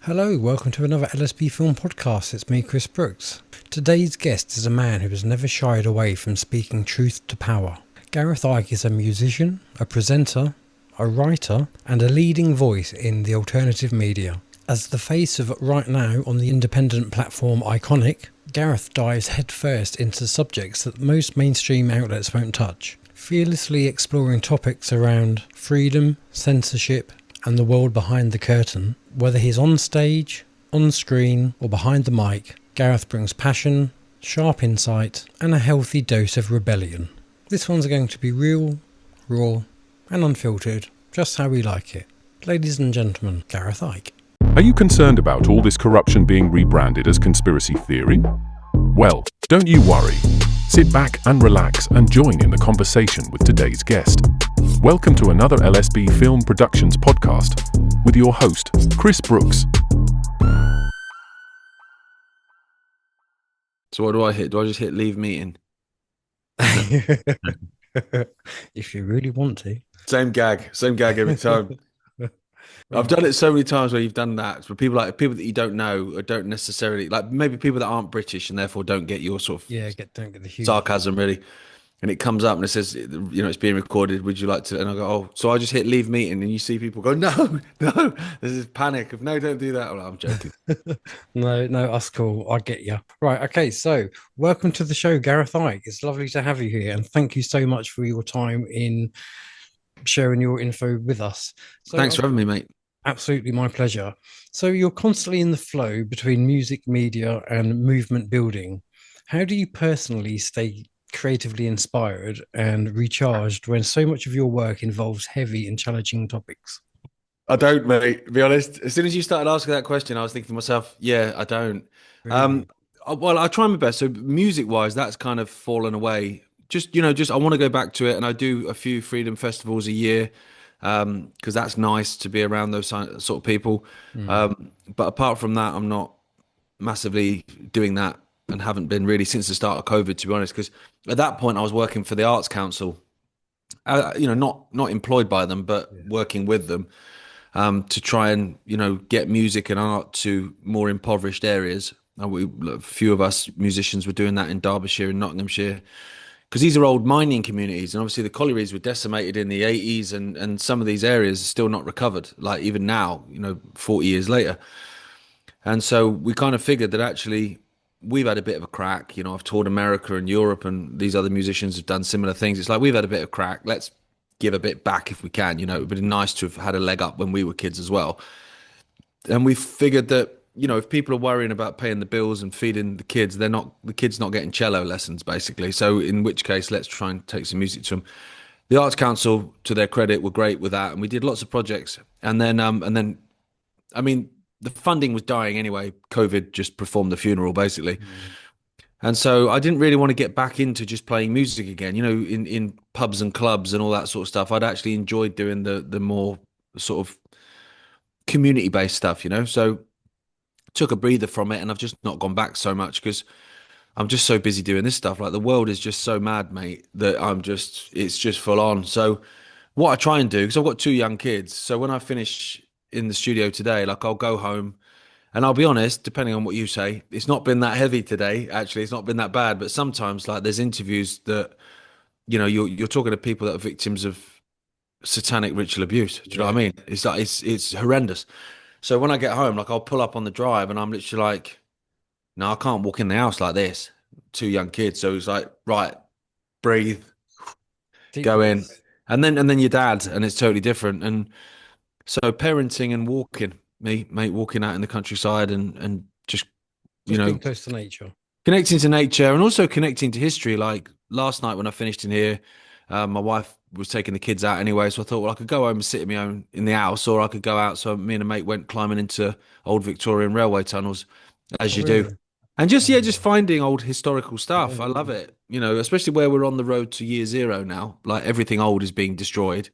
Hello, welcome to another LSB Film Podcast. It's me, Chris Brooks. Today's guest is a man who has never shied away from speaking truth to power. Gareth Icke is a musician, a presenter, a writer, and a leading voice in the alternative media. As the face of Right Now on the independent platform Ickonic, Gareth dives headfirst into subjects that most mainstream outlets won't touch, fearlessly exploring topics around freedom, censorship, and the world behind the curtain. Whether he's on stage, on screen, or behind the mic, Gareth brings passion, sharp insight, and a healthy dose of rebellion. This one's going to be real, raw, and unfiltered, just how we like it. Ladies and gentlemen, Gareth Icke. Are you concerned about all this corruption being rebranded as conspiracy theory? Well, don't you worry. Sit back and relax and join in the conversation with today's guest. Welcome to another LSB Film Productions podcast with your host, Chris Brooks. So what do I hit? Do I just hit leave meeting? If you really want to. Same gag every time. I've done it so many times where you've done that for people that you don't know or don't necessarily like, maybe people that aren't British and therefore don't get your sort of don't get the humor. sarcasm really. And it comes up and it says, it's being recorded. Would you like to? And I go, oh, so I just hit leave meeting, and you see people go, no. There's this panic of no, don't do that. Well, I'm joking. No, that's cool. I get you. Right. Okay. So welcome to the show, Gareth Icke. It's lovely to have you here. And thank you so much for your time in sharing your info with us. So, Thanks for having me, mate. Absolutely, my pleasure. So you're constantly in the flow between music, media, and movement building. How do you personally stay creatively inspired and recharged when so much of your work involves heavy and challenging topics? I don't, mate. To be honest, as soon as you started asking that question, I was thinking to myself, yeah, I don't. Really? Well, I try my best. So music-wise, that's kind of fallen away. Just I want to go back to it, and I do a few freedom festivals a year because that's nice to be around those sort of people. But apart from that, I'm not massively doing that, and haven't been really since the start of COVID, to be honest. Because at that point, I was working for the Arts Council, not employed by them, but working with them to try and get music and art to more impoverished areas. A few of us musicians were doing that in Derbyshire and Nottinghamshire, because these are old mining communities, and obviously the collieries were decimated in the 80s, and some of these areas are still not recovered, like even now, 40 years later. And so we kind of figured that actually we've had a bit of a crack. I've toured America and Europe, and these other musicians have done similar things. It's like we've had a bit of crack. Let's give a bit back if we can. It would be nice to have had a leg up when we were kids as well. And we figured that, if people are worrying about paying the bills and feeding the kids not getting cello lessons, basically. So in which case, let's try and take some music to them. The Arts Council, to their credit, were great with that, and we did lots of projects. And then, I mean, the funding was dying anyway. COVID just performed the funeral, basically. And so I didn't really want to get back into just playing music again, in pubs and clubs and all that sort of stuff. I'd actually enjoyed doing the more sort of community-based stuff, So took a breather from it, and I've just not gone back so much because I'm just so busy doing this stuff. Like, the world is just so mad, mate, that it's just full on. So what I try and do, because I've got two young kids, so when I finish in the studio today, like, I'll go home, and I'll be honest, depending on what you say, it's not been that heavy today. Actually, it's not been that bad. But sometimes, like, there's interviews that, you're talking to people that are victims of satanic ritual abuse. Do you know what I mean? It's like, it's horrendous. So when I get home, like, I'll pull up on the drive, and I'm literally like, no, I can't walk in the house like this. Two young kids. So it's like, right, breathe, go in. And then your dad, and it's totally different. And so parenting and walking, walking out in the countryside and just being close to nature, connecting to nature, and also connecting to history. Like last night when I finished in here, my wife was taking the kids out anyway, so I thought, well, I could go home and sit in my own in the house, or I could go out. So me and a mate went climbing into old Victorian railway tunnels, as you do, and just finding old historical stuff. I love it, especially where we're on the road to year zero now. Like, everything old is being destroyed.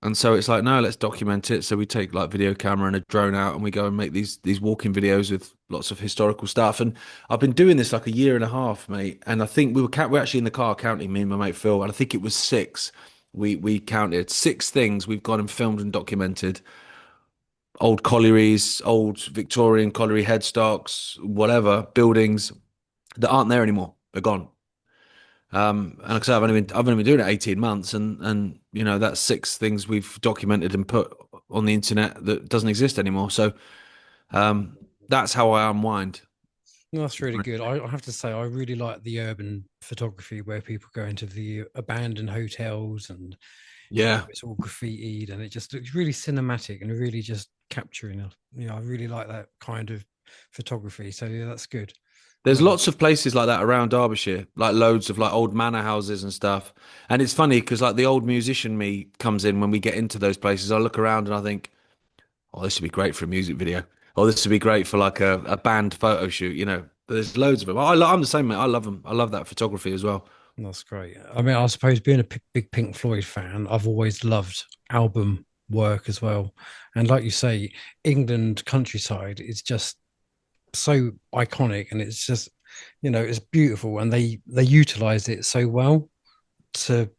And so it's like, no, let's document it. So we take like video camera and a drone out, and we go and make these walking videos with lots of historical stuff. And I've been doing this like a year and a half, mate. And I think we're actually in the car counting, me and my mate Phil, and I think it was six. We counted 6 things we've gone and filmed and documented old collieries, old Victorian colliery headstocks, whatever buildings that aren't there anymore. They're gone. And like I said, I've only been doing it 18 months, and that's six things we've documented and put on the internet that doesn't exist anymore. So um, that's how I unwind. No, that's really good. I have to say, I really like the urban photography where people go into the abandoned hotels and Yeah. it's all graffitied and it just looks really cinematic and really just capturing it. I really like that kind of photography. So yeah, that's good. There's Um, lots of places like that around Derbyshire, like loads of like old manor houses and stuff. And it's funny because like the old musician me comes in when we get into those places. I look around and I think, oh, this would be great for a music video. Or this would be great for like a band photo shoot. There's loads of them. I'm the same, mate. I love them. I love that photography as well. that's great. I mean, I suppose being a big Pink Floyd fan, I've always loved album work as well. And like you say, England countryside is just so iconic and it's just it's beautiful and they utilize it so well to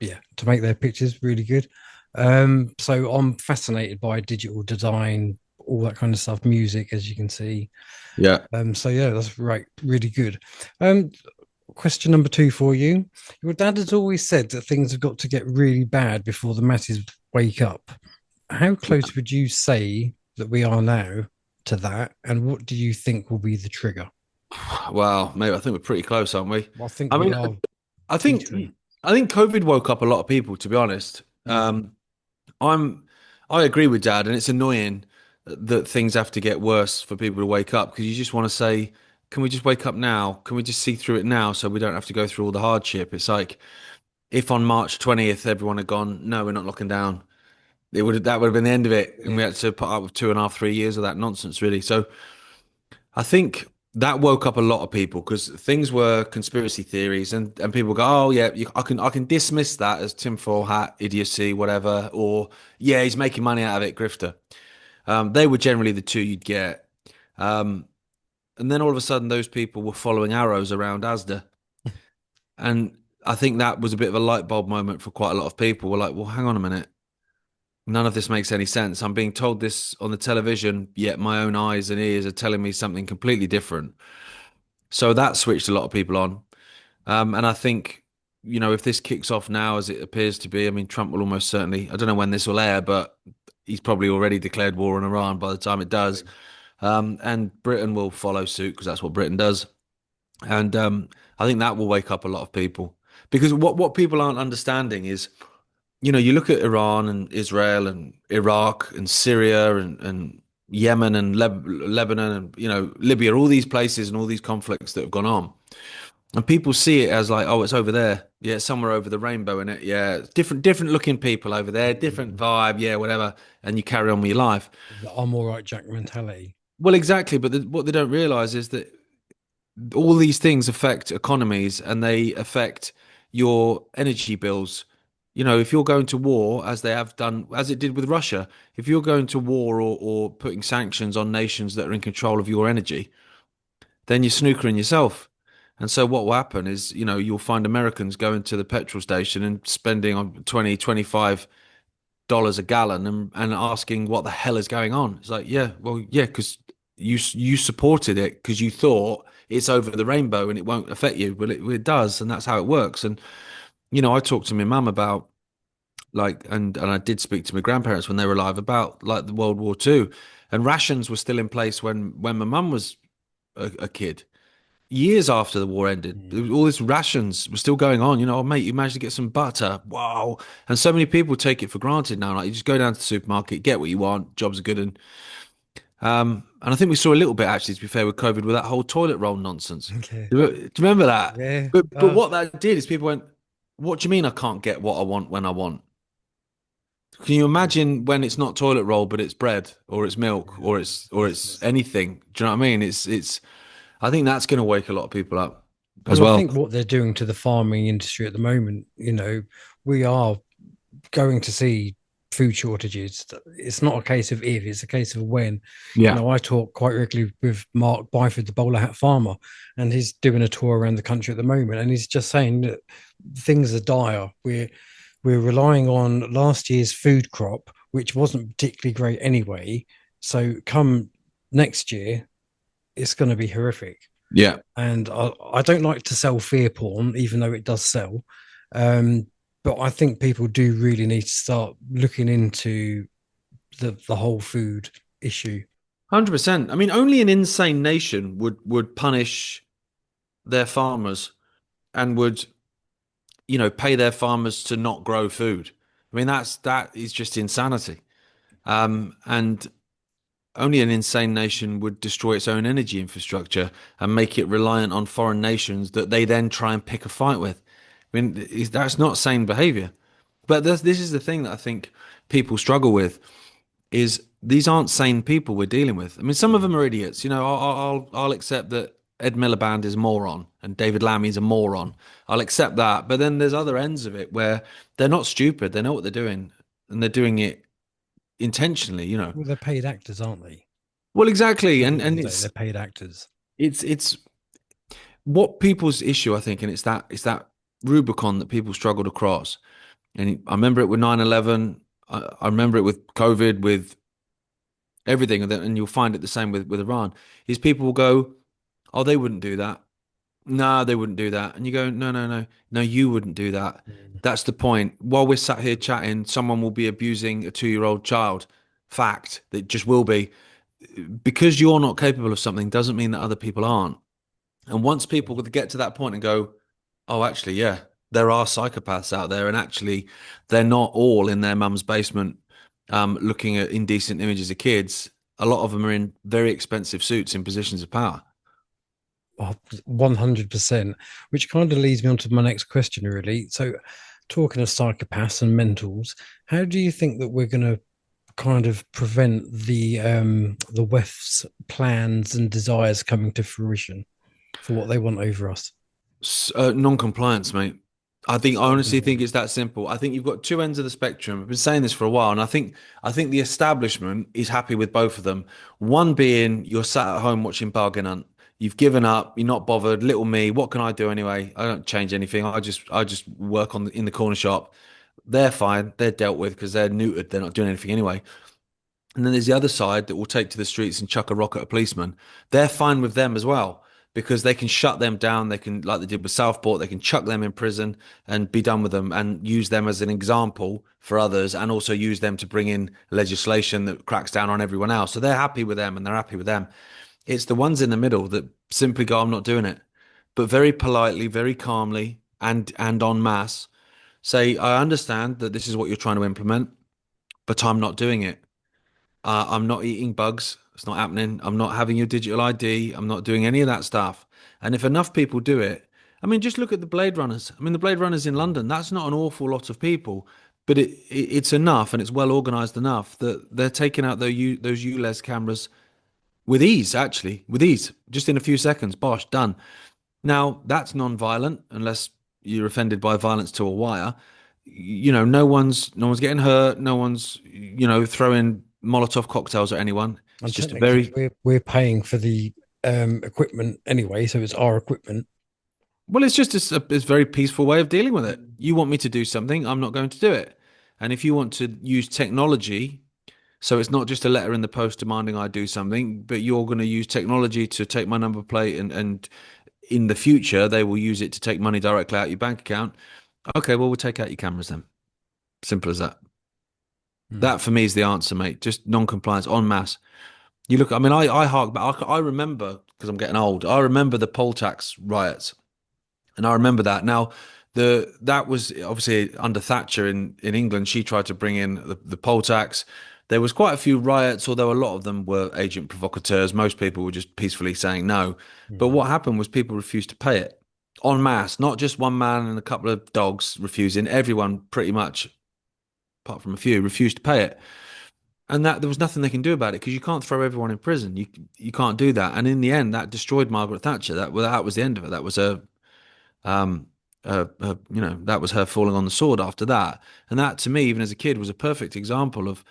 to make their pictures really good. So I'm fascinated by digital design, all that kind of stuff, music, as you can see. Yeah. So yeah, that's right, really good. um Question number two for you. Your dad has always said that things have got to get really bad before the masses wake up. How close would you say that we are now to that? And what do you think will be the trigger? Wow, mate, I think we're pretty close, aren't we? I think I we mean, are I think teetering. I think COVID woke up a lot of people, to be honest. Mm, I'm I agree with Dad, and it's annoying that things have to get worse for people to wake up because you just want to say, can we just wake up now? Can we just see through it now so we don't have to go through all the hardship? It's like if on March 20th everyone had gone, no, we're not locking down. That would have been the end of it, and we yeah. had to put up with 2.5, 3 years of that nonsense, really. So I think that woke up a lot of people because things were conspiracy theories, and people go, "Oh yeah, I can dismiss that as tinfoil hat idiocy, whatever," or "Yeah, he's making money out of it, grifter." They were generally the two you'd get, um, and then all of a sudden, those people were following arrows around ASDA, and I think that was a bit of a light bulb moment for quite a lot of people. We're like, "Well, hang on a minute." None of this makes any sense. I'm being told this on the television, yet my own eyes and ears are telling me something completely different. So that switched a lot of people on. And I think, if this kicks off now, as it appears to be, I mean, Trump will almost certainly, I don't know when this will air, but he's probably already declared war on Iran by the time it does. And Britain will follow suit because that's what Britain does. And I think that will wake up a lot of people because what people aren't understanding is, you look at Iran and Israel and Iraq and Syria and Yemen and Lebanon and, Libya, all these places and all these conflicts that have gone on. And people see it as like, oh, it's over there. Yeah, it's somewhere over the rainbow in it. Yeah, different looking people over there, different vibe. Yeah, whatever. And you carry on with your life. The I'm all right Jack mentality. Well, exactly. But what they don't realize is that all these things affect economies and they affect your energy bills. If you're going to war, as they have done, as it did with Russia, if you're going to war or putting sanctions on nations that are in control of your energy, then you're snookering yourself. And so what will happen is, you'll find Americans going to the petrol station and spending on 20, $25 a gallon and asking what the hell is going on. It's like, yeah, well, yeah, because you supported it because you thought it's over the rainbow and it won't affect you. Well, it does, and that's how it works. And, I talked to my mum about like, and I did speak to my grandparents when they were alive about like the World War II, and rations were still in place when my mum was a kid years after the war ended. Mm. All this rations were still going on. Oh, mate, you managed to get some butter. Wow. And so many people take it for granted now. Like you just go down to the supermarket, get what you want, jobs are good. And I think we saw a little bit actually, to be fair, with COVID with that whole toilet roll nonsense. Okay. Do you remember that? Yeah. But what that did is people went, what do you mean I can't get what I want when I want? Can you imagine when it's not toilet roll, but it's bread or it's milk Yeah. or it's anything? Do you know what I mean? It's I think that's going to wake a lot of people up as Well, I well. think what they're doing to the farming industry at the moment, we are going to see food shortages. It's not a case of if, it's a case of when. Yeah. I talk quite regularly with Mark Byford, the bowler hat farmer, and he's doing a tour around the country at the moment, and he's just saying that things are dire. We're relying on last year's food crop, which wasn't particularly great anyway. So come next year, it's going to be horrific. Yeah, And I don't like to sell fear porn, even though it does sell. Um, but I think people do really need to start looking into the whole food issue. 100%. I mean, only an insane nation would punish their farmers and would, pay their farmers to not grow food. I mean, that is just insanity. And only an insane nation would destroy its own energy infrastructure and make it reliant on foreign nations that they then try and pick a fight with. I mean, that's not sane behavior. But this is the thing that I think people struggle with is these aren't sane people we're dealing with. I mean, some of them are idiots. I'll accept that Ed Miliband is a moron and David Lammy is a moron. I'll accept that. But then there's other ends of it where they're not stupid. They know what they're doing and they're doing it intentionally. Well, they're paid actors, aren't they? Well, exactly. At the And end of and the day, it's they're paid actors. it's what people's issue, I think, and it's that Rubicon that people struggle to cross. And I remember it with 9/11. I remember it with COVID, with everything, and you'll find it the same with Iran. Is people will go, "Oh, they wouldn't do that. No, they wouldn't do that." And you go, "No, no, no, no, you wouldn't do that." Mm. That's the point. While we're sat here chatting, someone will be abusing a 2-year-old child. Fact. That just will be. Because you're not capable of something doesn't mean that other people aren't. And once people get to that point and go, oh, actually, yeah, there are psychopaths out there, and actually, they're not all in their mum's basement looking at indecent images of kids. A lot of them are in very expensive suits in positions of power. Oh, 100%, which kind of leads me on to my next question, really. So, talking of psychopaths and mentals, how do you think that we're going to kind of prevent the West's plans and desires coming to fruition for what they want over us? Non-compliance, mate. I honestly think Mm. it's that simple. I think you've got two ends of the spectrum. I've been saying this for a while, and I think the establishment is happy with both of them. One being you're sat at home watching Bargain Hunt. You've given up. You're not bothered. Little me. What can I do anyway? I don't change anything. I just work in the corner shop. They're fine. They're dealt with because they're neutered. They're not doing anything anyway. And then there's the other side that will take to the streets and chuck a rock at a policeman. They're fine with them as well because they can shut them down. They can, like they did with Southport, they can chuck them in prison and be done with them and use them as an example for others and also use them to bring in legislation that cracks down on everyone else. So they're happy with them and they're happy with them. It's the ones in the middle that simply go, I'm not doing it. But very politely, very calmly, and en masse say, I understand that this is what you're trying to implement, but I'm not doing it. I'm not eating bugs. It's not happening. I'm not having your digital ID. I'm not doing any of that stuff. And if enough people do it, I mean, just look at the Blade Runners. I mean, the Blade Runners in London, that's not an awful lot of people, but it's enough and it's well organized enough that they're taking out those ULEZ cameras with ease, actually, with ease, just in a few seconds. Bosh, done. Now, that's non-violent unless you're offended by violence to a wire. No one's getting hurt. No one's, throwing Molotov cocktails at anyone. It's And just a technically, very we're paying for the equipment anyway, so it's our equipment. well, it's just a very peaceful way of dealing with it. You want me to do something, I'm not going to do it. And if you want to use technology, so it's not just a letter in the post demanding I do something, but you're going to use technology to take my number plate and in the future they will use it to take money directly out your bank account. Okay, well, we'll take out your cameras then. Simple as that. Mm. That for me is the answer, mate. Just non-compliance en masse. You look, I mean, I hark back. I remember because I'm getting old. I remember the poll tax riots, and I remember that. Now, that was obviously under Thatcher in England. She tried to bring in the poll tax. There was quite a few riots, although a lot of them were agent provocateurs. Most people were just peacefully saying no. But Mm. what happened was people refused to pay it en masse, not just one man and a couple of dogs refusing. Everyone pretty much, apart from a few, refused to pay it. And that there was nothing they can do about it because you can't throw everyone in prison. You can't do that. And in the end, that destroyed Margaret Thatcher. That was the end of it. That was um, that was her falling on the sword after that. And that, to me, even as a kid, was a perfect example of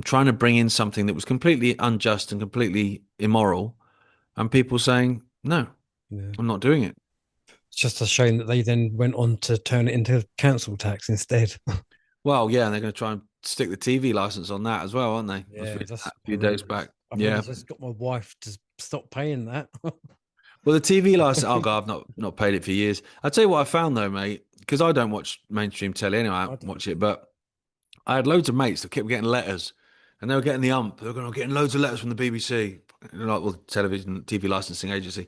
trying to bring in something that was completely unjust and completely immoral, and people saying, "No, Yeah. I'm not doing it." It's just a shame that they then went on to turn it into council tax instead. Well, yeah, and they're going to try and stick the TV license on that as well, aren't they? I was Yeah, reading that's that a few days back. horrendous. I've only Yeah. just got my wife to stop paying that. Well, the TV license. Oh God, I've not paid it for years. I'll tell you what I found though, mate, because I don't watch mainstream telly anyway. I I don't don't. watch it, but I had loads of mates that kept getting letters, and they were getting the ump. They were going, "I'm getting loads of letters from the BBC, like well, television TV licensing agency."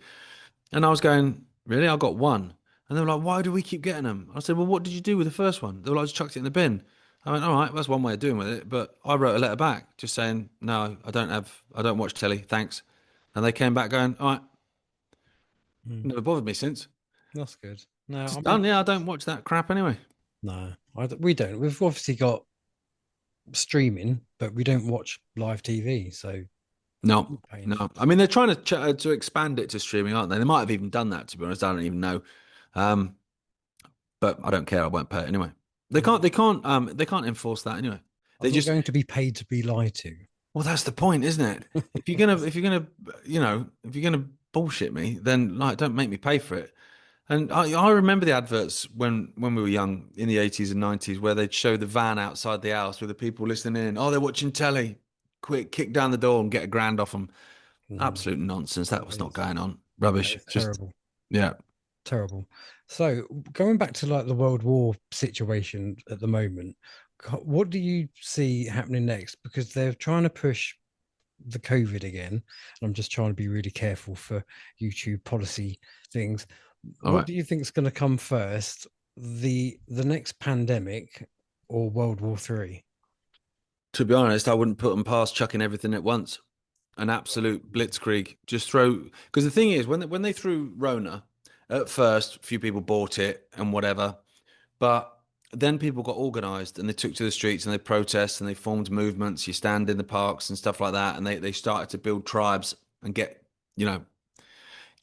And I was going, "Really? I got one." And they were like, "Why do we keep getting them?" I said, "Well, what did you do with the first one?" They were like, "I just chucked it in the bin." I went, "All right, that's one way of doing with it." But I wrote a letter back just saying, "No, I don't watch telly, thanks." And they came back going, "All right, Mm, never bothered me since. that's good. No, I Just mean, done. Yeah, I don't watch that crap anyway." no, we don't. We've obviously got streaming, but we don't watch live TV, so No, not paying for no. it. I mean, they're trying to expand it to streaming, aren't they? They might have even done that, to be honest. I don't even know. Um, but I don't care. I won't pay it anyway. They I can't. think They can't enforce that anyway. They I'm not just. going to be paid to be lied to. Well, that's the point, isn't it? If you're gonna, if you're gonna bullshit me, then like, don't make me pay for it. And I remember the adverts when we were young in the 80s and 90s where they'd show the van outside the house with the people listening in. Oh, they're watching telly. Quick, kick down the door and get a grand off them. Mm, Absolute nonsense. That that was not is, going on. that Rubbish. is Just terrible. yeah. Terrible. So going back to like the World War situation at the moment, what do you see happening next? Because they're trying to push the COVID again, and I'm just trying to be really careful for YouTube policy things. All What right. do you think is going to come first, the next pandemic or World War Three? To be honest, I wouldn't put them past chucking everything at once. An absolute blitzkrieg. Just throw because the thing is when they threw Rona, at first, a few people bought it and whatever, but then people got organized and they took to the streets and they protest and they formed movements. You stand in the parks and stuff like that, and they started to build tribes and you know,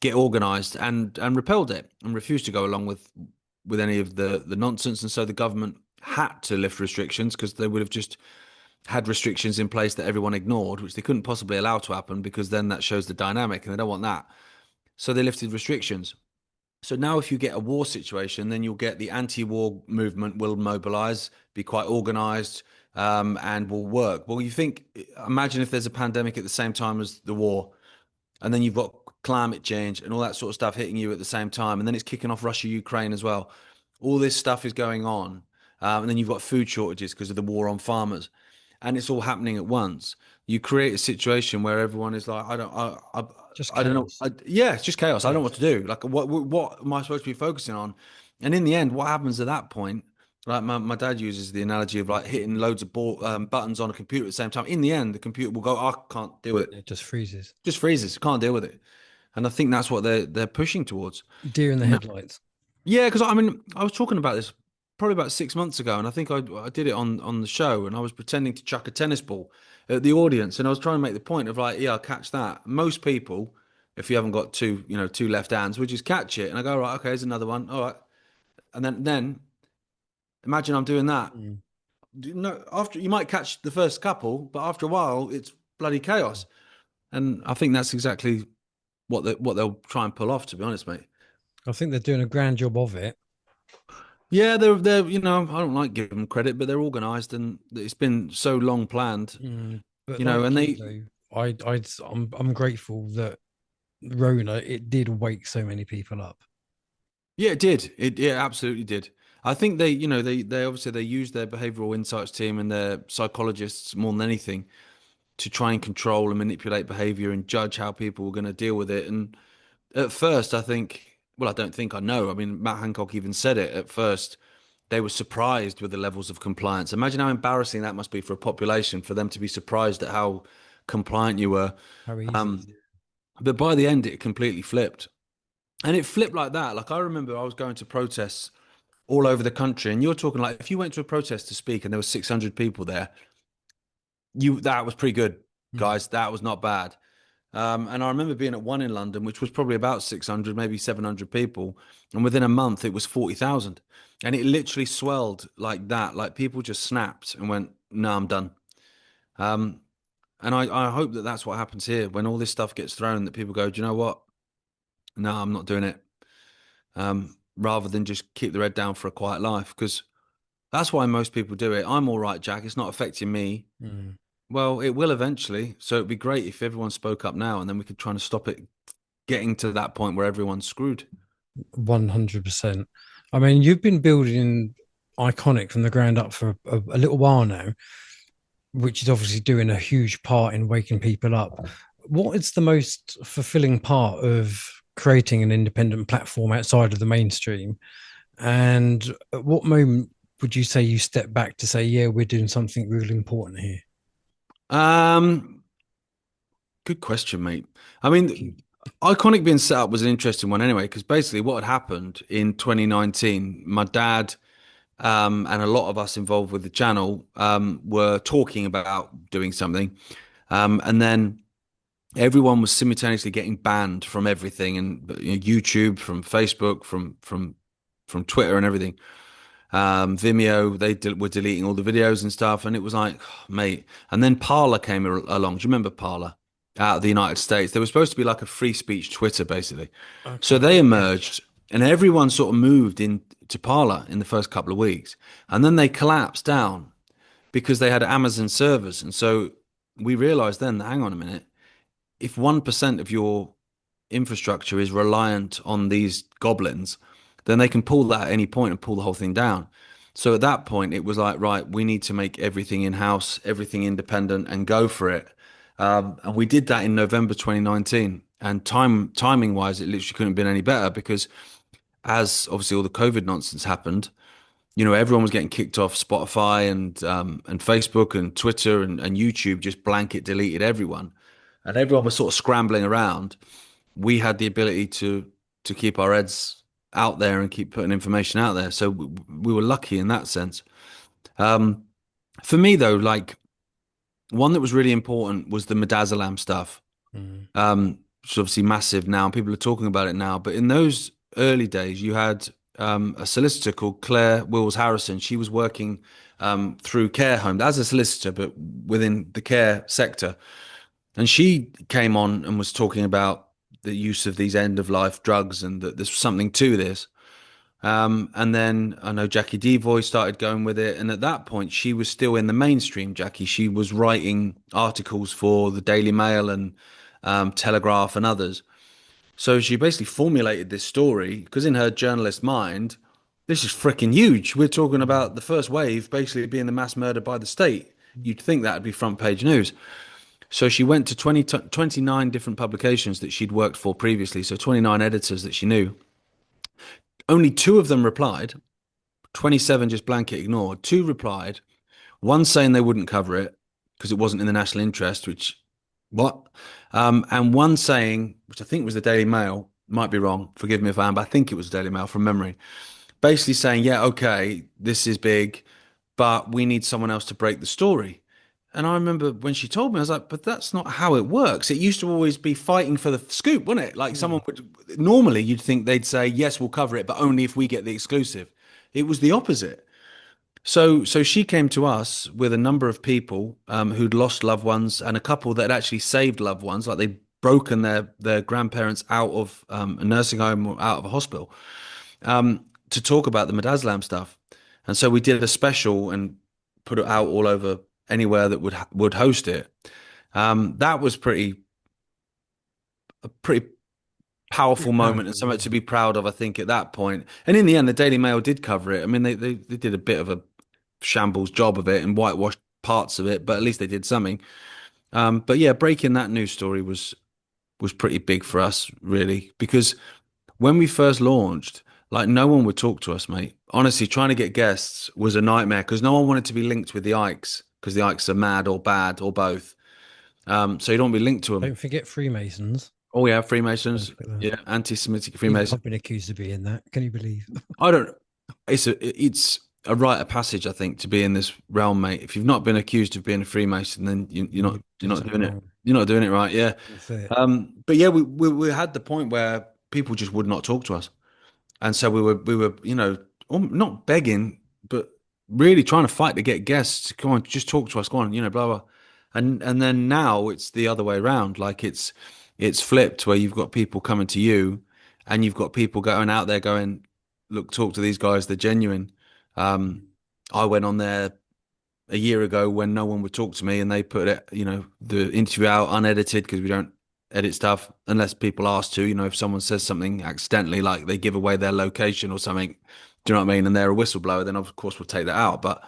get organized and repelled it and refused to go along with any of the nonsense. And so the government had to lift restrictions because they would have just had restrictions in place that everyone ignored, which they couldn't possibly allow to happen because then that shows the dynamic and they don't want that. So they lifted restrictions. So now, if you get a war situation, then you'll get the anti-war movement will mobilize, be quite organized, and will work. Well, imagine if there's a pandemic at the same time as the war, and then you've got climate change and all that sort of stuff hitting you at the same time, and then it's kicking off Russia, Ukraine as well. All this stuff is going on, and then you've got food shortages because of the war on farmers, and it's all happening at once. You create a situation where everyone is like, Just I don't know. chaos. Yeah, it's just chaos. I don't know what Chaos. to do. Like, what am I supposed to be focusing on? And in the end, what happens at that point? Like my dad uses the analogy of like hitting loads of buttons on a computer at the same time. In the end, the computer will go, "I can't deal with it." It just freezes. Just freezes. Can't deal with it. And I think that's what they're pushing towards. Deer in the No. headlights. Yeah, because I mean, I was talking about this probably about 6 months ago, and I think I did it on the show, and I was pretending to chuck a tennis ball at the audience, and I was trying to make the point of like, yeah, I'll catch that. Most people, if you haven't got two left hands, would just catch it, and I go, right, okay, here's another one, all right, and then imagine I'm doing that. Mm. No, after you might catch the first couple, but after a while, it's bloody chaos, and I think that's exactly what they'll try and pull off. To be honest, mate. I think they're doing a grand job of it. Yeah, they're I don't like giving them credit, but they're organised and it's been so long planned, Mm. But and like you they though, I'm grateful that Rona it did wake so many people up. yeah, it did. It absolutely did. I think they obviously they use their behavioural insights team and their psychologists more than anything to try and control and manipulate behaviour and judge how people were going to deal with it. And at first, I think, well, I don't think I know. I mean, Matt Hancock even said it at first. They were surprised with the levels of compliance. Imagine how embarrassing that must be for a population for them to be surprised at how compliant you were. How easy is Um, it? but by the end, it completely flipped. And it flipped like that. Like I remember I was going to protests all over the country, and you're talking like if you went to a protest to speak and there were 600 people there, you that was pretty good, Mm. guys. That was not bad. And I remember being at one in London, which was probably about 600, maybe 700 people. And within a month, it was 40,000. And it literally swelled like that. Like people just snapped and went, no, I'm done. Um, and I hope that that's what happens here when all this stuff gets thrown, that people go, do you know what? No, I'm not doing it. Rather than just keep their head down for a quiet life. Because That's why most people do it. I'm all right, Jack. It's not affecting me. Mm. Well, it will eventually. So it'd be great if everyone spoke up now, and then we could try to stop it getting to that point where everyone's screwed. 100%. I mean, you've been building Iconic from the ground up for a little while now, which is obviously doing a huge part in waking people up. What is the most fulfilling part of creating an independent platform outside of the mainstream? And at what moment would you say you step back to say, yeah, we're doing something really important here? Um, Good question, mate. I mean, Iconic being set up was an interesting one anyway, because basically what had happened in 2019, my dad and a lot of us involved with the channel were talking about doing something. And then everyone was simultaneously getting banned from everything, and YouTube, from Facebook, from Twitter and everything. Vimeo, were deleting all the videos and stuff, and it was like, mate. And then Parler came along. Do you remember Parler out of the United States? They were supposed to be like a free speech Twitter, basically. So Okay. they Yeah. emerged, and everyone sort of moved into Parler in the first couple of weeks, and then they collapsed down because they had Amazon servers, and so we realized then, hang on a minute, if 1% of your infrastructure is reliant on these goblins, then they can pull that at any point and pull the whole thing down. So at that point, it was like, right, we need to make everything in-house, everything independent, and go for it. And we did that in November 2019. And timing wise, it literally couldn't have been any better because as obviously all the COVID nonsense happened, everyone was getting kicked off Spotify and Facebook and Twitter and YouTube just blanket deleted everyone, and everyone was sort of scrambling around. We had the ability to keep our heads out there and keep putting information out there, so we were lucky in that sense. Um, for me though, like one that was really important was the midazolam stuff. Mm. Which is obviously massive now, and people are talking about it now. But in those early days, you had a solicitor called Claire Wills Harrison. She was working through care homes as a solicitor, but within the care sector. And she came on and was talking about the use of these end of life drugs and that there's something to this. And then I know Jackie Devoy started going with it. And at that point, she was still in the mainstream, Jackie. She was writing articles for the Daily Mail and Telegraph and others. So she basically formulated this story because in her journalist mind, this is freaking huge. We're talking about Mm. the first wave basically being the mass murder by the state. You'd think that would be front page news. So she went to 29 different publications that she'd worked for previously. So 29 editors that she knew. Only two of them replied. 27 just blanket ignored. Two replied. One saying they wouldn't cover it because it wasn't in the national interest, which what? And one saying, which I think was the Daily Mail, might be wrong, forgive me if I am, but I think it was the Daily Mail from memory, basically saying, yeah, okay, this is big, but we need someone else to break the story. And I remember when she told me, I was like, but that's not how it works. It used to always be fighting for the scoop, wasn't it? Like someone Mm. would normally you'd think they'd say, yes, we'll cover it, but only if we get the exclusive. It was the opposite. So she came to us with a number of people who'd lost loved ones and a couple that had actually saved loved ones, like they'd broken their grandparents out of a nursing home or out of a hospital, to talk about the midazolam stuff. And so we did a special and put it out all over anywhere that would host it. That was a pretty Pretty powerful moment and powerful, something yeah. to be proud of, I think, at that point. And in the end, the Daily Mail did cover it. I mean, they did a bit of a shambles job of it and whitewashed parts of it, but at least they did something. But yeah, breaking that news story was pretty big for us, really, because when we first launched, like no one would talk to us, mate. Honestly, trying to get guests was a nightmare because no one wanted to be linked with the Ikes because the Ikes are mad or bad or both. So you don't want to be linked to them. Don't forget Freemasons. Oh yeah, Don't Freemasons, forget that. yeah, anti-Semitic Even Freemasons. I've been accused of being that. Can you believe? I don't. It's a rite of passage, I think, to be in this realm, mate. If you've not been accused of being a Freemason, then You you're do not something doing it. wrong. You're not doing it right. Yeah. That's it. But yeah, we had the point where people just would not talk to us, and so we were not begging, but really trying to fight to get guests to come on, just talk to us, go on, blah blah. And then now it's the other way around. Like it's flipped where you've got people coming to you, and you've got people going out there going, look, talk to these guys, they're genuine. Um, I went on there a year ago when no one would talk to me, and they put it, the interview out unedited because we don't edit stuff unless people ask to. If someone says something accidentally, like they give away their location or something, do you know what I mean? And they're a whistleblower, then of course we'll take that out.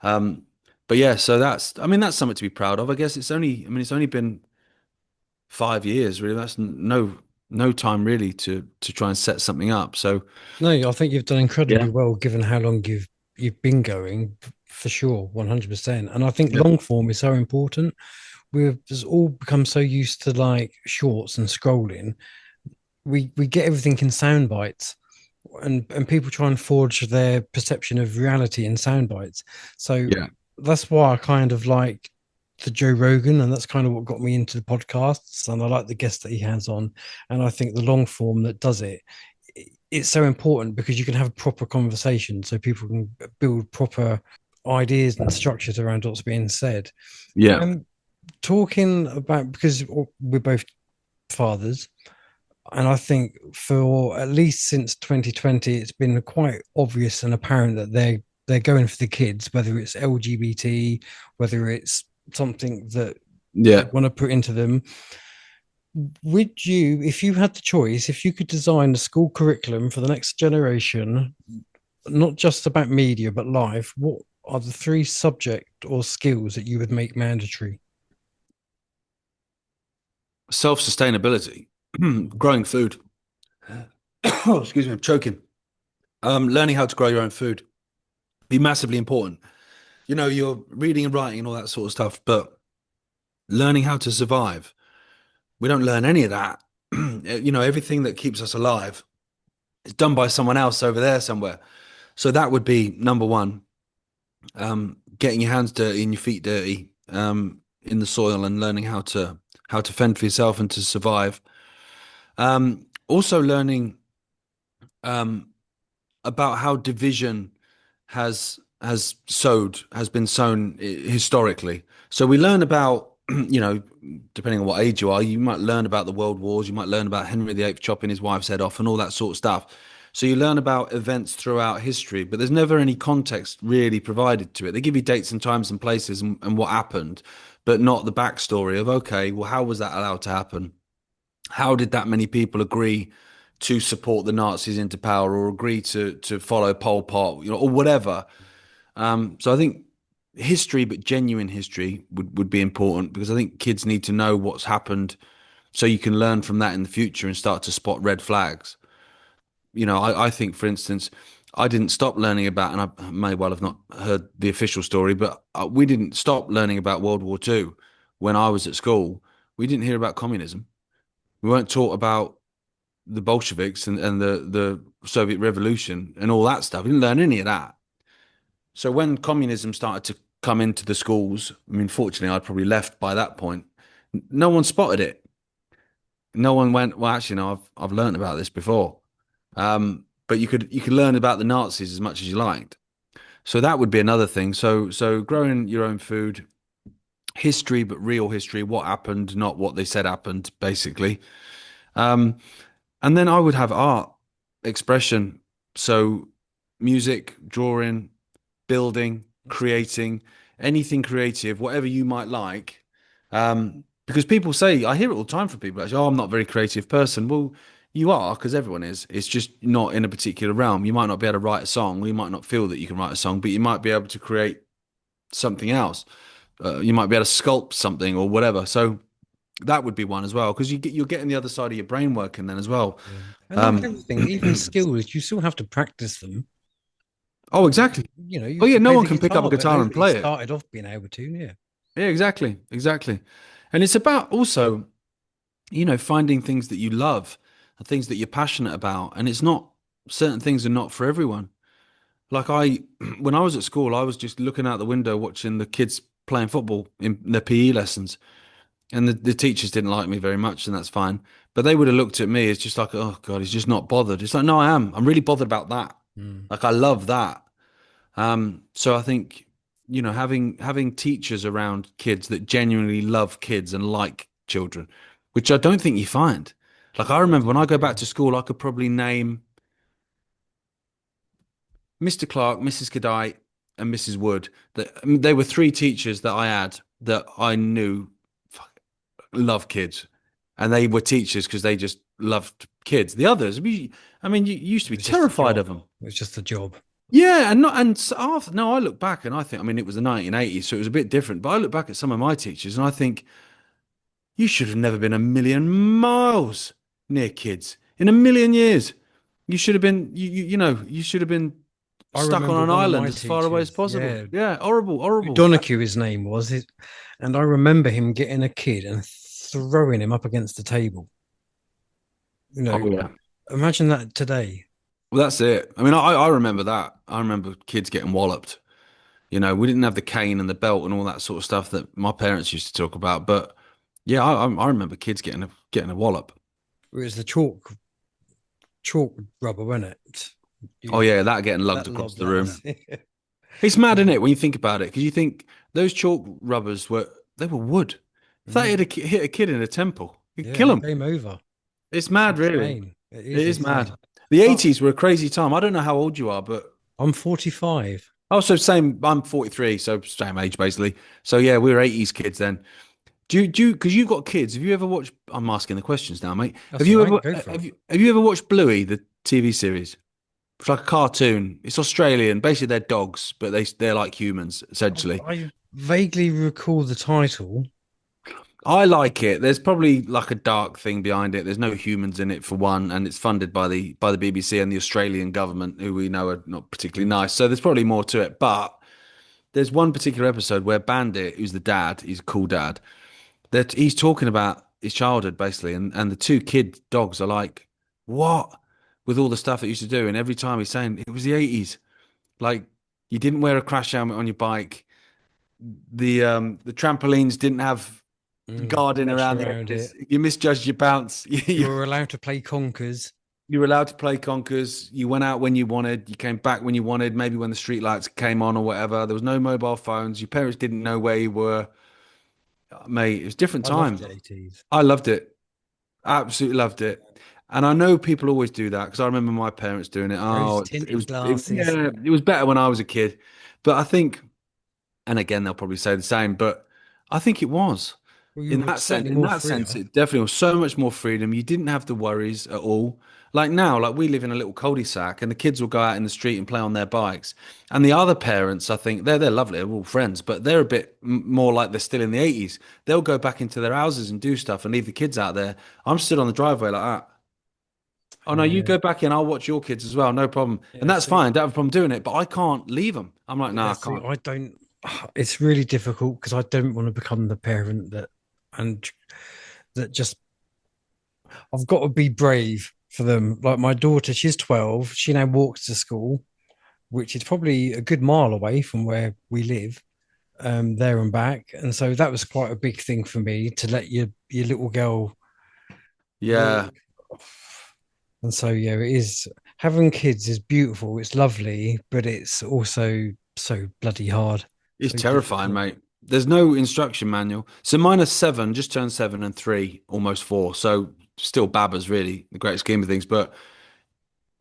Um, but yeah, so that's something to be proud of. I guess it's only been 5 years, really. That's no time really to try and set something up. So No, I think you've done yeah, incredibly well given how long you've been going, for sure, 100%. And I think yeah, long form is so important. We've just all become so used to like shorts and scrolling. We get everything in sound bites, and people try and forge their perception of reality in sound bites. So yeah, that's why I kind of like the Joe Rogan, and that's kind of what got me into the podcasts. And I like the guests that he has on, and I think the long form that does it, it's so important because you can have a proper conversation, so people can build proper ideas and structures around what's being said. yeah. Um, Talking about, because we're both fathers, and I think for at least since 2020, it's been quite obvious and apparent that they're going for the kids, whether it's LGBT, whether it's something that they Yeah. want to put into them. Would you, if you had the choice, if you could design a school curriculum for the next generation, not just about media but life, what are the three subject or skills that you would make mandatory? Self-sustainability, growing food. Oh, excuse me, I'm choking. Learning how to grow your own food be massively important. You're reading and writing and all that sort of stuff, but learning how to survive, we don't learn any of that. Everything that keeps us alive is done by someone else over there somewhere. So that would be number one. Getting your hands dirty and your feet dirty in the soil and learning how to fend for yourself and to survive. Also learning um, about how division has been sown historically. So we learn about depending on what age you are, you might learn about the world wars, you might learn about Henry VIII chopping his wife's head off and all that sort of stuff. So you learn about events throughout history, but there's never any context really provided to it. They give you dates and times and places and what happened, but not the backstory of, okay, well, how was that allowed to happen? How did that many people agree to support the Nazis into power or agree to follow Pol Pot, or whatever? So I think history, but genuine history would be important because I think kids need to know what's happened so you can learn from that in the future and start to spot red flags. I think, for instance, I didn't stop learning about, and I may well have not heard the official story, but we didn't stop learning about World War II when I was at school. We didn't hear about communism. We weren't taught about the Bolsheviks and the Soviet Revolution and all that stuff. We didn't learn any of that. So when communism started to come into the schools, I mean, fortunately, I'd probably left by that point. No one spotted it. No one went, well, actually, no, I've learned about this before. But you could learn about the Nazis as much as you liked. So that would be another thing. So growing your own food, history, but real history, what happened, not what they said happened, basically. Um, and then I would have art, expression. So music, drawing, building, creating, anything creative, whatever you might like. Because people say, I hear it all the time from people actually, oh, I'm not a very creative person. Well, you are because everyone is. It's just not in a particular realm. You might not be able to write a song, or you might not feel that you can write a song, but you might be able to create something else. You might be able to sculpt something or whatever. So that would be one as well because you're getting the other side of your brain working then as well. Yeah. And like Um, everything, even skills, you still have to practice them. oh, exactly. You Oh yeah, can no play one the can pick up a guitar, but guitar and nobody play it. started off being able to. Yeah. Yeah, exactly, exactly. And it's about also, finding things that you love and things that you're passionate about. And it's not, certain things are not for everyone. Like when I was at school, I was just looking out the window watching the kids playing football in their PE lessons. And the teachers didn't like me very much, and that's fine. But they would have looked at me as just like, oh God, he's just not bothered. It's like, no, I am. I'm really bothered about that. Mm. Like I love that. So I think, having teachers around kids that genuinely love kids and like children, which I don't think you find. Like I No, remember when I I go back agree. to school, I could probably name Mr. Clark, Mrs. Kadai. and Mrs. Wood. That they were three teachers that I had that I knew love kids, and they were teachers because they just loved kids. The others, I mean, you used to It be was just a terrified job. of them. It was just a job. Yeah, and not and so after no, I look back and I think, I mean, it was the 1980s, so it was a bit different. But I look back at some of my teachers and I think you should have never been a million miles near kids in a million years. You should have been, you should have been I stuck on remember an one of island my as far away as teachers, possible. yeah, Yeah, horrible, horrible. Donahue, his name was it, and I remember him getting a kid and throwing him up against the table. You know, Oh yeah. imagine that today. Well, that's it. I mean, I remember that. I remember kids getting walloped. You know, we didn't have the cane and the belt and all that sort of stuff that my parents used to talk about. But yeah, I remember kids getting a wallop. It was the chalk rubber, wasn't it? Oh You yeah, that getting lugged that across lob the that. room. It's mad, isn't it, when you think about it? Because you think those chalk rubbers they were wood. If that Mm. hit a kid in a temple, you'd kill Yeah, him. game over. It's It's mad, really. insane. It It is is mad. insane. The But 80s were a crazy time. I don't know how old you are, but I'm 45. also same. I'm 43, so same age basically. So yeah, we were 80s kids then. Because you've got kids. Have you ever watched? I'm asking the questions now, mate. That's all right. Go for it. Have you ever watched Bluey, the TV series? It's like a cartoon. It's Australian. Basically, they're dogs, but they're like humans essentially. I vaguely recall the title. I like it. There's probably like a dark thing behind it. There's no humans in it for one, and it's funded by the BBC and the Australian government, who we know are not particularly Mm. nice. So there's probably more to it. But there's one particular episode where Bandit, who's the dad, he's a cool dad, that he's talking about his childhood basically, and the two kid dogs are like, what? With all the stuff that he used to do, and every time he's saying it was the 80s, like you didn't wear a crash helmet on your bike. The trampolines didn't have guarding Mesh around the around edges. it. You misjudged your bounce. You were allowed to play conkers. You were allowed to play conkers. You went out when you wanted. You came back when you wanted, maybe when the street lights came on or whatever. There was no mobile phones. Your parents didn't know where you were. Mate, it was a different I loved time. the 80s. I loved it. Absolutely loved it. And I know people always do that because I remember my parents doing it. Rose Oh, tinted glasses. yeah, it was better when I was a kid. But I think, and again, they'll probably say the same, but I think it was. Well, you were certainly In more that sense, freer. it definitely was so much more freedom. You didn't have the worries at all. Like now, like we live in a little cul-de-sac, and the kids will go out in the street and play on their bikes. And the other parents, I think they're lovely, they're all friends, but they're a bit more like they're still in the 80s. They'll go back into their houses and do stuff and leave the kids out there. I'm stood on the driveway like that. Oh no, you Yeah. go back in. I'll watch your kids as well, no problem. And Yeah. that's See, fine. Don't have a problem doing it, but I can't leave them. I'm like, nah, yeah. I See, can't. I don't. It's really difficult because I don't want to become the parent and that just. I've got to be brave for them. Like my daughter, she's 12. She now walks to school, which is probably a good mile away from where we live, there and back. And so that was quite a big thing for me to let your little girl walk. Yeah, And so yeah, it is having kids is beautiful. It's lovely, but it's also so bloody hard, it's so terrifying, difficult. mate. There's no instruction manual. So mine are seven, just turned seven and three, almost four. So still babbers, really, the great scheme of things. But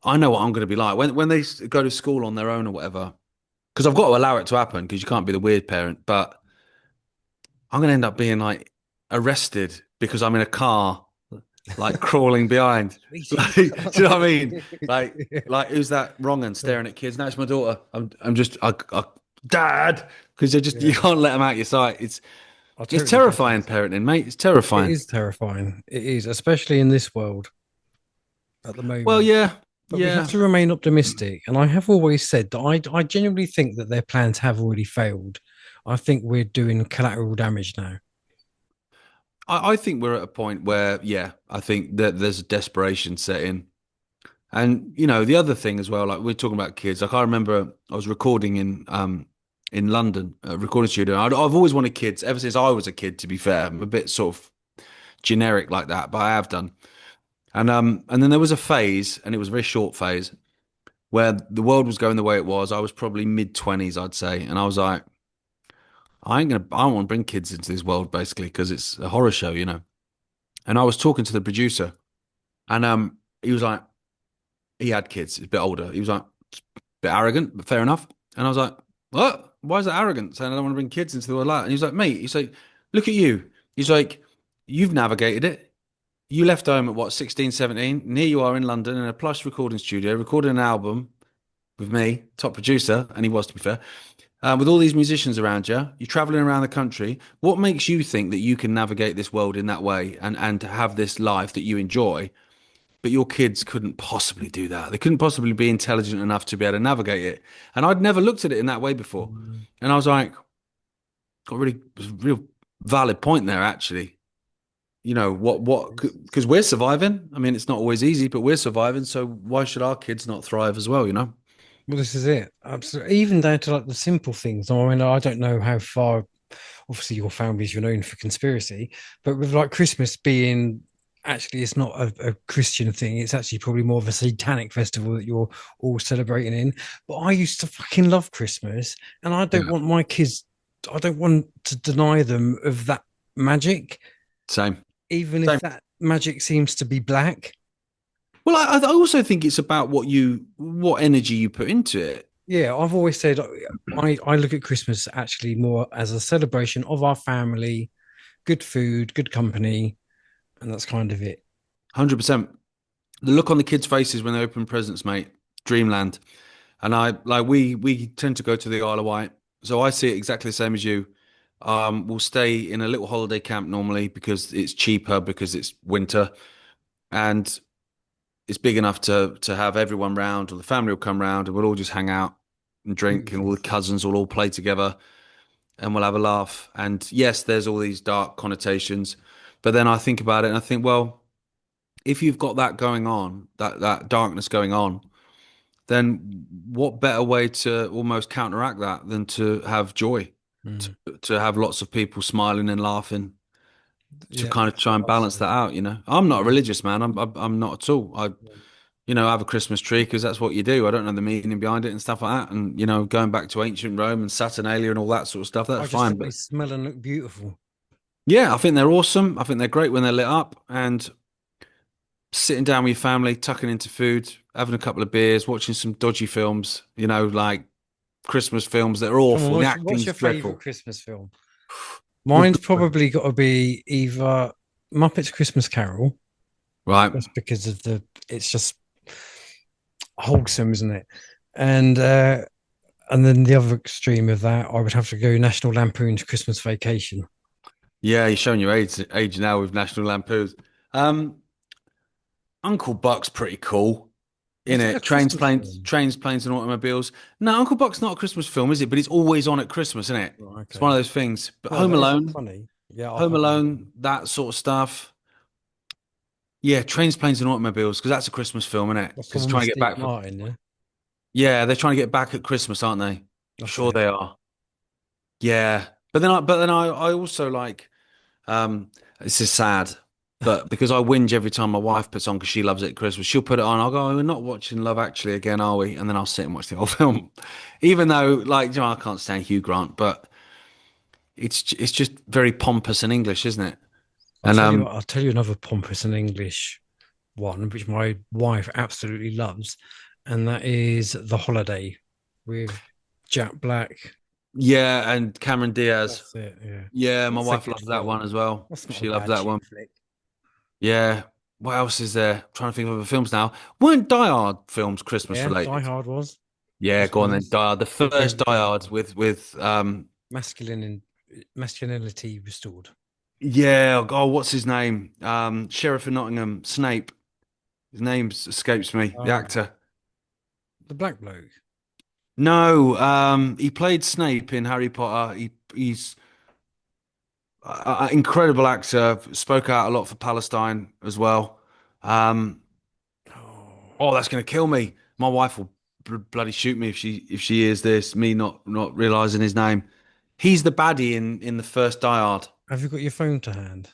I know what I'm going to be like when they go to school on their own or whatever. Because I've got to allow it to happen because you can't be the weird parent. But I'm going to end up being like arrested because I'm in a car, like crawling behind. Like, do you know what I mean? Like who's that wrong and staring at kids? No, it's my daughter. I'm just, Dad, because you Yeah, can't let them out your sight. I It's totally get terrifying it. parenting, mate. It's It terrifying. is terrifying. It is, especially in this world at the Well, moment. yeah, But we have yeah. to remain optimistic. And I have always said that I genuinely think that their plans have already failed. I think we're doing collateral damage now. I think we're at a point where, yeah, I think that there's a desperation set in. And the other thing as well, like we're talking about kids. Like I remember I was recording in London, a recording studio. I've always wanted kids ever since I was a kid. To be fair, I'm a bit sort of generic like that, but I have done. And then there was a phase, and it was a very short phase where the world was going the way it was. I was probably mid-20s, I'd say, and I was like, I don't want to bring kids into this world basically because it's a horror show. And I was talking to the producer, and he was like, he had kids, he's a bit older. He was like, a bit arrogant, but fair enough. And I was like, what? Why is that arrogant? Saying I don't want to bring kids into the world like that. And he's like, mate, he's like, look at you. He's like, you've navigated it. You left home at what, 16, 17? And here you are in London in a plush recording studio, recording an album with me, top producer, and he was, to be fair, with all these musicians around you. You're traveling around the country. What makes you think that you can navigate this world in that way and to have this life that you enjoy? But your kids couldn't possibly do that. They couldn't possibly be intelligent enough to be able to navigate it. And I'd never looked at it in that way before. Mm. And I was like, got really, real valid point there, actually. You know, because we're surviving. I mean, it's not always easy, but we're surviving. So why should our kids not thrive as well, you know? Well, this is it. Absolutely. Even down to like the simple things. I mean, I don't know how far, obviously, your family's known for conspiracy, but with like Christmas being actually, it's not a Christian thing. It's actually probably more of a satanic festival that you're all celebrating in. But I used to fucking love Christmas, and I don't Yeah. want my kids, I don't want to deny them of that magic, Same. even if Same. that magic seems to be black. Well, I also think it's about what energy you put into it. Yeah, I've always said I look at Christmas actually more as a celebration of our family, good food, good company, and that's kind of it. 100%. The look on the kids' faces when they open presents, mate, dreamland. And I like we tend to go to the Isle of Wight, so I see it exactly the same as you. We'll stay in a little holiday camp normally because it's cheaper because it's winter and it's big enough to have everyone round, or the family will come round, and we'll all just hang out and drink, and all Beautiful. the cousins will all play together, and we'll have a laugh. And yes, there's all these dark connotations, but then I think about it and I think, well, if you've got that going on, that darkness going on, then what better way to almost counteract that than to have joy, Mm. to have lots of people smiling and laughing, to Yeah, kind of that's try what and I'd balance say. that out, you know. I'm not a Mm. religious man. I'm not at all. I have a Christmas tree because that's what you do. I don't know the meaning behind it and stuff like that. And going back to ancient Rome and Saturnalia and all that sort of stuff, I that's just fine. think they But smell and look beautiful. yeah, I think they're awesome. I think they're great when they're lit up and sitting down with your family, tucking into food, having a couple of beers, watching some dodgy films, like Christmas films that are Come on, awful. The what's acting's your favorite dreadful. Christmas film? We've Mine's got probably got to be either Muppets Christmas Carol, right. just because of it's just wholesome, isn't it? And then the other extreme of that, I would have to go National Lampoon's Christmas Vacation. Yeah, you're showing your age now with National Lampoons. Um, Uncle Buck's pretty cool. In Is it a it, Christmas film? trains, planes, and automobiles. No, Uncle Buck's not a Christmas film, is it? But it's always on at Christmas, isn't it? Right, It's one of okay. those things. But No, that is funny. Yeah, I've Home heard of Alone, them. that sort of stuff. Yeah, trains, planes, and automobiles because that's a Christmas film, isn't it? That's the Because one with trying to get Steve back for Martin, yeah? yeah, they're trying to get back at Christmas, aren't they? That's Sure, it. they are. Yeah, but then I also like. This is sad, but because I whinge every time my wife puts on because she loves it at Christmas, she'll put it on. I'll go, "Oh, we're not watching Love Actually again, are we?" And then I'll sit and watch the whole film, even though, like, I can't stand Hugh Grant, but it's just very pompous and English, isn't it? And I'll tell you another pompous and English one, which my wife absolutely loves, and that is The Holiday with Jack Black. yeah, and Cameron Diaz, That's it, yeah. yeah, my That's a wife good loves that one film. as well. That's not a She loves bad that chick one. flick. Yeah. What else is there? I'm trying to think of other films now. Weren't Die Hard films Christmas Yeah, Die related? Hard was. Yeah, That's go on then. nice. Die Hard, the Very first Die good. Hard with Masculine and masculinity restored. yeah, oh, what's his name? Sheriff of Nottingham, Snape. His name escapes me. The Oh, actor. the black bloke. No, he played Snape in Harry Potter. He's an incredible actor. Spoke out a lot for Palestine as well. Um, Oh, oh, that's gonna kill me. My wife will bloody shoot me if she hears this. Me not realizing his name. He's the baddie in the first Die Hard. have you got your phone to hand?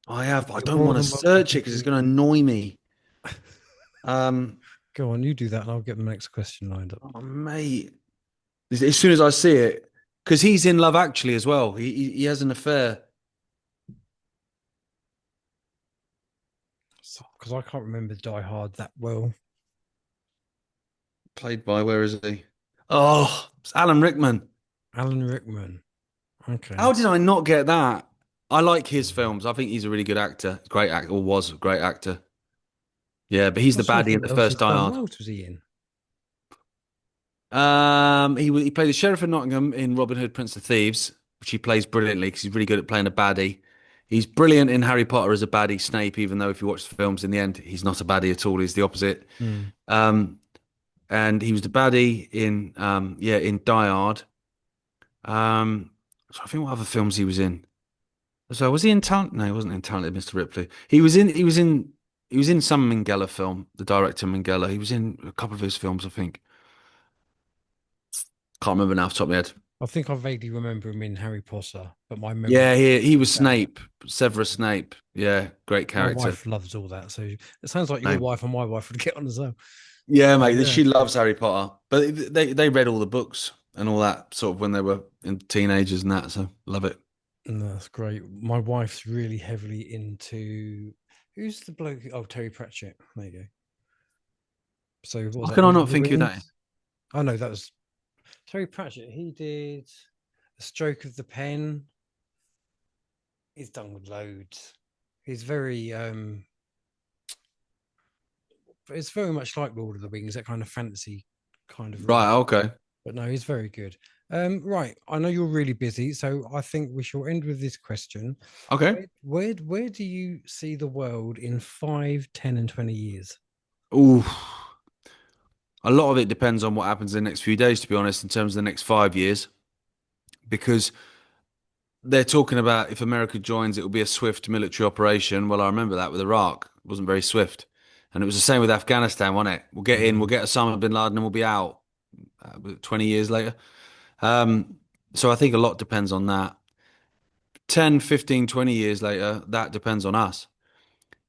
I have, but I You're don't more want to than welcome search to it because it's do. going to annoy me. Um, Go on, you do that, and I'll get the next question lined up. oh, mate. As soon as I see it, because he's in Love Actually as well. He has an affair. Because I can't remember Die Hard that well. Played by, where is he? Oh, it's Alan Rickman. Alan Rickman. Okay. How did I not get that? I like his films. I think he's a really good actor. Great actor, or was a great actor. Yeah, but he's I'm the trying to baddie in think the what else he's first Die done. Hard. What else was he in? He played the sheriff of Nottingham in Robin Hood, Prince of Thieves, which he plays brilliantly because he's really good at playing a baddie. He's brilliant in Harry Potter as a baddie, Snape. Even though if you watch the films, in the end, he's not a baddie at all. He's the opposite. Hmm. Um, and he was the baddie in yeah, in Die Hard. So I think what other films he was in. So was he in Talent? No, he wasn't in Talented Mr. Ripley. He was in some Minghella film. The director Minghella. He was in a couple of his films, I think. Can't remember now off the top of my head. I think I vaguely remember him in Harry Potter, but my memory Yeah, he was bad. Snape, Severus Snape. Yeah, great My character. wife loves all that, so it sounds like your Name. wife and my wife would get on as well. Yeah, Oh mate. yeah, She loves Harry Potter, but they read all the books and all that sort of when they were in teenagers and that. So love it. no, that's great. My wife's really heavily into who's the bloke? Oh, Terry Pratchett. There you go. So what was How that? can I Lord of not the think of that? Rings. Oh no, that was Terry Pratchett. He did A Stroke of the Pen. He's done with loads. He's very it's very much like Lord of the Rings, that kind of fantasy kind of realm. Right. Okay. But no, he's very good. Right, I know you're really busy, so I think we shall end with this question. Okay. Where do you see the world in 5, 10, and 20 years? Ooh. A lot of it depends on what happens in the next few days, to be honest, in terms of the next 5 years, because they're talking about if America joins, it will be a swift military operation. Well, I remember that with Iraq. It wasn't very swift. And it was the same with Afghanistan, wasn't it? We'll get in, we'll Mm, get Osama bin Laden, and we'll be out 20 years later. Um, so I think a lot depends on that. 10, 15, 20 years later, that depends on us.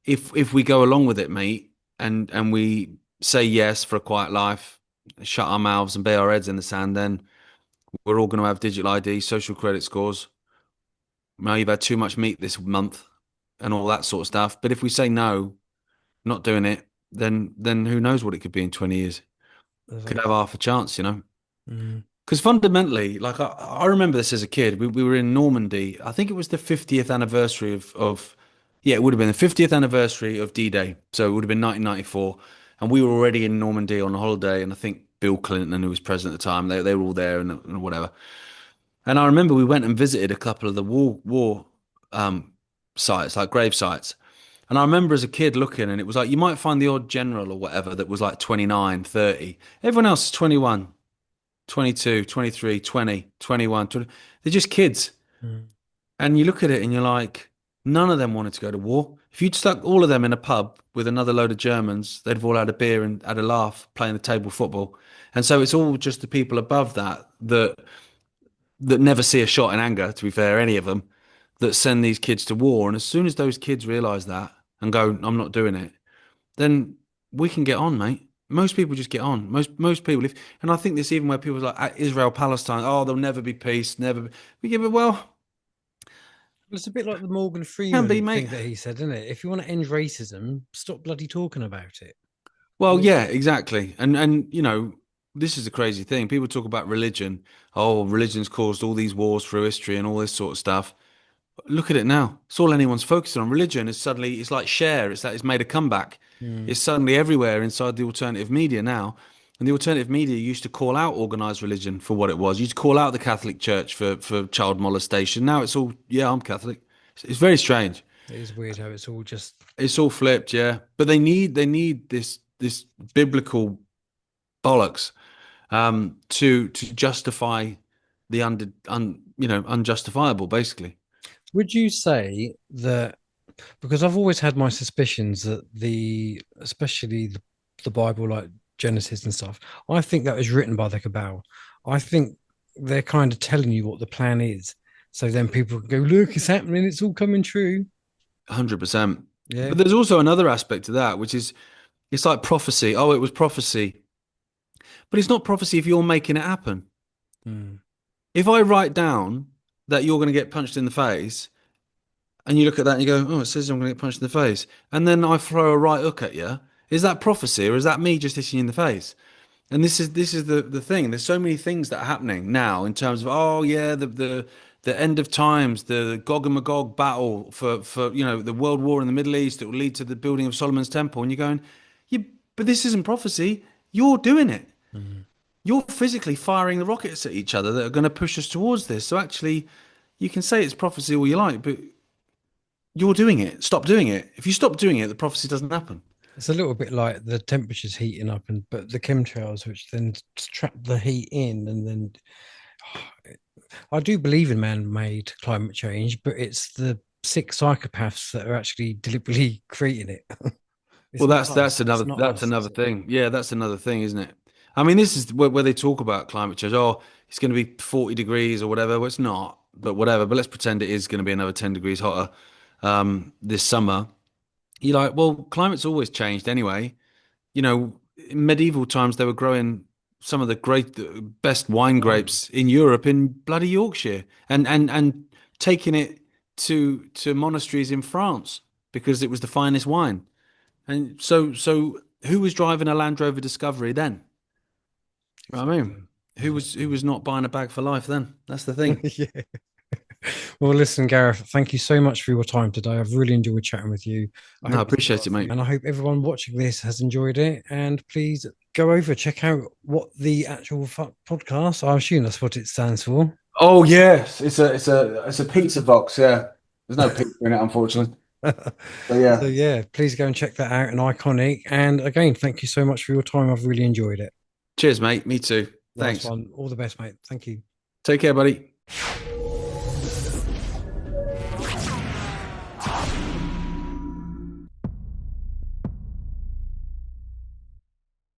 If we go along with it, mate, and we say yes for a quiet life, shut our mouths and bury our heads in the sand, then we're all going to have digital ID, social credit scores. Now you've had too much meat this month and all that sort of stuff. But if we say no, not doing it, then who knows what it could be in 20 years? Could have exactly. half a chance, you know? Mm, Because fundamentally, like I remember this as a kid. We were in Normandy. I think it was the 50th anniversary yeah, it would have been the 50th anniversary of D-Day. So it would have been 1994. And we were already in Normandy on holiday. And I think Bill Clinton, who was president at the time, they were all there and whatever. And I remember we went and visited a couple of the war um, sites, like grave sites. And I remember as a kid looking, and it was like you might find the odd general or whatever that was like 29, 30. Everyone else is 21, 22, 23, 20, 21, 20. They're just kids. mm. And you look at it and you're like, none of them wanted to go to war. If you'd stuck all of them in a pub with another load of Germans, they'd have all had a beer and had a laugh playing the table football. And so it's all just the people above that never see a shot in anger, to be fair, any of them, that send these kids to war. And as soon as those kids realize that and go, I'm not doing it, then we can get on, mate. Most people just get on. Most people, if and I think this even where people like Israel, Palestine, oh, there'll never be peace, never. Yeah, but well, It's a bit like the Morgan can be, Freeman mate. thing that he said, isn't it? If you want to end racism, stop bloody talking about it. Well, Yeah. yeah, exactly. And you know, this is the crazy thing. People talk about religion. Oh, religion's caused all these wars through history and all this sort of stuff. Look at it now. It's all anyone's focusing on. Religion is suddenly it's like share. It's that it's made a comeback. Mm, It's suddenly everywhere inside the alternative media now. And the alternative media used to call out organized religion for what it was. You used to call out the Catholic Church for child molestation. Now it's all, yeah, I'm Catholic. It's very strange. it is weird how it's all just It's all flipped, yeah. But they need this biblical bollocks to justify the unjustifiable, basically. would you say that because I've always had my suspicions that especially the Bible, like Genesis and stuff, I think that was written by the cabal. I think they're kind of telling you what the plan is. So then people can go, look, it's happening, it's all coming true. 100%. Yeah. But there's also another aspect to that, which is it's like prophecy. Oh, it was prophecy. But it's not prophecy if you're making it happen. Mm. If I write down that you're going to get punched in the face, and you look at that and you go, oh, it says I'm going to get punched in the face, and then I throw a right hook at you, is that prophecy or is that me just hitting you in the face? And this is the thing. There's so many things that are happening now in terms of, oh yeah, the end of times, the Gog and Magog battle for the world war in the Middle East that will lead to the building of Solomon's temple. And you're going, yeah, but this isn't prophecy. You're doing it. Mm. You're physically firing the rockets at each other that are going to push us towards this. So actually, you can say it's prophecy all you like, but you're doing it. Stop doing it. If you stop doing it, the prophecy doesn't happen. It's a little bit like the temperature's heating up, and but the chemtrails, which then trap the heat in, and then I do believe in man-made climate change, but it's the sick psychopaths that are actually deliberately creating it. It's Well, not that's us. It's another not that's us. another thing. Yeah, that's another thing, isn't it? I mean, this is where they talk about climate change. Oh, it's going to be 40 degrees or whatever. Well, it's not, but whatever. But let's pretend it is going to be another 10 degrees hotter this summer. You're like, well, climate's always changed anyway. In medieval times, they were growing some of the best wine Wine. grapes in Europe in bloody Yorkshire, and taking it to monasteries in France because it was the finest wine. And so who was driving a Land Rover Discovery then? You know what I Exactly. mean? Who was Exactly. not buying a bag for life then? That's the thing. Yeah. Well, listen, Gareth, thank you so much for your time today. I've really enjoyed chatting with you. I No, I hope it's been appreciate it, worth it, mate. and I hope everyone watching this has enjoyed it. And please go over, check out what the actual podcast. I assume that's what it stands for. Oh yes, it's a pizza box. Yeah, there's no pizza in it, unfortunately. But So yeah, yeah, please go and check that out. And Iconic. And again, thank you so much for your time. I've really enjoyed it. cheers, mate. Me too. Nice Thanks. one. All the best, mate. Thank you. Take care, buddy.